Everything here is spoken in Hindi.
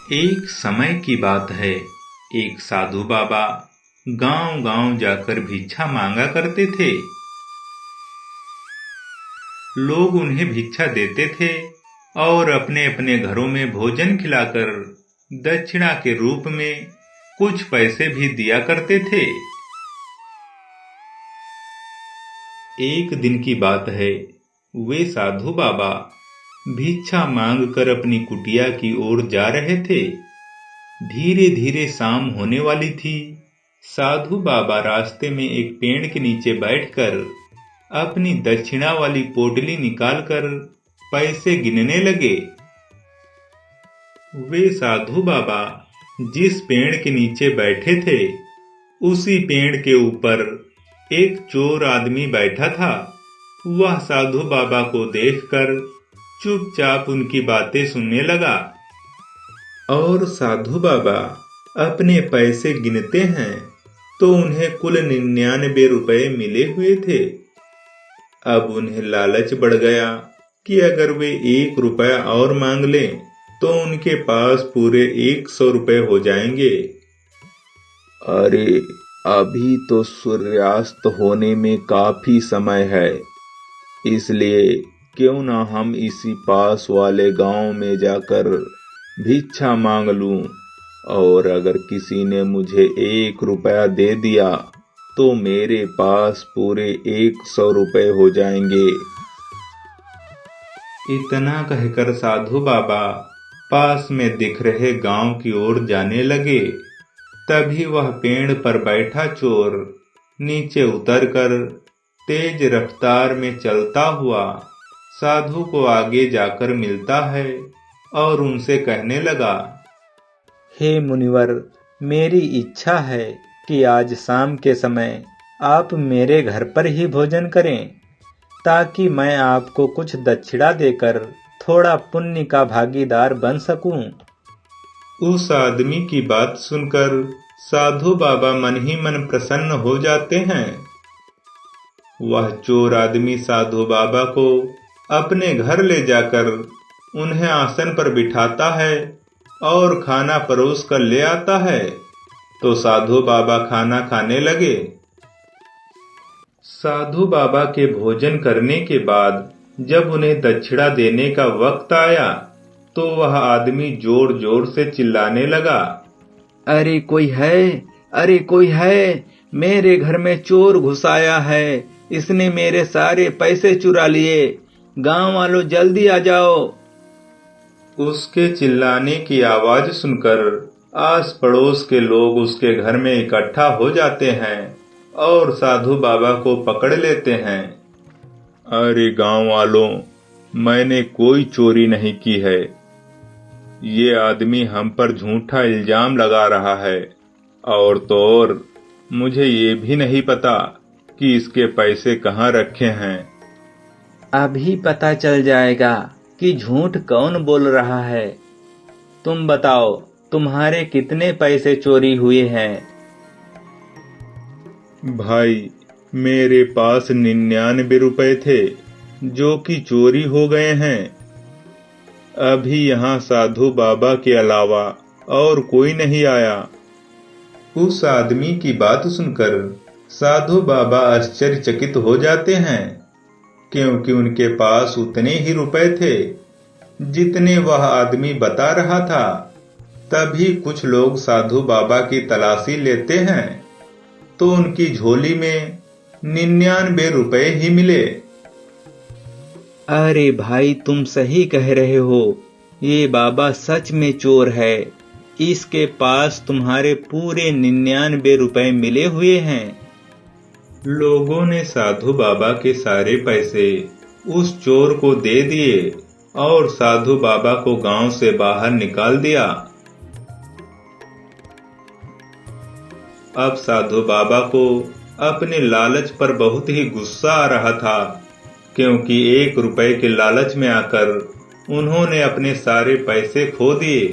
एक समय की बात है। एक साधु बाबा गांव-गांव जाकर भिक्षा मांगा करते थे। लोग उन्हें भिक्षा देते थे और अपने-अपने घरों में भोजन खिलाकर दक्षिणा के रूप में कुछ पैसे भी दिया करते थे। एक दिन की बात है, वे साधु बाबा भिक्षा मांगकर अपनी कुटिया की ओर जा रहे थे। धीरे धीरे शाम होने वाली थी। साधु बाबा रास्ते में एक पेड़ के नीचे बैठकर अपनी दक्षिणा वाली पोटली निकालकर पैसे गिनने लगे। वे साधु बाबा जिस पेड़ के नीचे बैठे थे, उसी पेड़ के ऊपर एक चोर आदमी बैठा था। वह साधु बाबा को देखकर चुपचाप उनकी बातें सुनने लगा। और साधु बाबा अपने पैसे गिनते हैं तो उन्हें कुल 99 रुपए मिले हुए थे। अब उन्हें लालच बढ़ गया कि अगर वे 1 रुपया और मांग लें तो उनके पास पूरे 100 रुपए हो जाएंगे। अरे, अभी तो सूर्यास्त होने में काफी समय है, इसलिए क्यों ना हम इसी पास वाले गांव में जाकर भिक्षा मांग लूं, और अगर किसी ने मुझे 1 रुपया दे दिया तो मेरे पास पूरे 100 रुपए हो जाएंगे। इतना कहकर साधु बाबा पास में दिख रहे गांव की ओर जाने लगे। तभी वह पेड़ पर बैठा चोर नीचे उतरकर तेज रफ्तार में चलता हुआ साधु को आगे जाकर मिलता है और उनसे कहने लगा, हे मुनिवर, मेरी इच्छा है कि आज शाम के समय आप मेरे घर पर ही भोजन करें, ताकि मैं आपको कुछ दक्षिणा देकर थोड़ा पुण्य का भागीदार बन सकूं। उस आदमी की बात सुनकर साधु बाबा मन ही मन प्रसन्न हो जाते हैं। वह चोर आदमी साधु बाबा को अपने घर ले जाकर उन्हें आसन पर बिठाता है और खाना परोस कर ले आता है। तो साधु बाबा खाना खाने लगे। साधु बाबा के भोजन करने के बाद जब उन्हें दक्षिणा देने का वक्त आया तो वह आदमी जोर जोर से चिल्लाने लगा, अरे कोई है, अरे कोई है, मेरे घर में चोर घुस आया है, इसने मेरे सारे पैसे चुरा लिए, गांव वालों जल्दी आ जाओ। उसके चिल्लाने की आवाज सुनकर आस पड़ोस के लोग उसके घर में इकट्ठा हो जाते हैं और साधु बाबा को पकड़ लेते हैं। अरे गांव वालों, मैंने कोई चोरी नहीं की है। ये आदमी हम पर झूठा इल्जाम लगा रहा है, और तो और मुझे ये भी नहीं पता कि इसके पैसे कहाँ रखे हैं। अभी पता चल जाएगा कि झूठ कौन बोल रहा है। तुम बताओ, तुम्हारे कितने पैसे चोरी हुए हैं? भाई, मेरे पास 99 रुपए थे जो कि चोरी हो गए हैं। अभी यहाँ साधु बाबा के अलावा और कोई नहीं आया। उस आदमी की बात सुनकर साधु बाबा आश्चर्यचकित हो जाते हैं, क्योंकि उनके पास उतने ही रुपए थे जितने वह आदमी बता रहा था। तभी कुछ लोग साधु बाबा की तलाशी लेते हैं तो उनकी झोली में 99 रुपए ही मिले। अरे भाई, तुम सही कह रहे हो, ये बाबा सच में चोर है। इसके पास तुम्हारे पूरे 99 रुपए मिले हुए हैं। लोगों ने साधु बाबा के सारे पैसे उस चोर को दे दिए और साधु बाबा को गांव से बाहर निकाल दिया। अब साधु बाबा को अपने लालच पर बहुत ही गुस्सा आ रहा था, क्योंकि 1 रुपए के लालच में आकर उन्होंने अपने सारे पैसे खो दिए।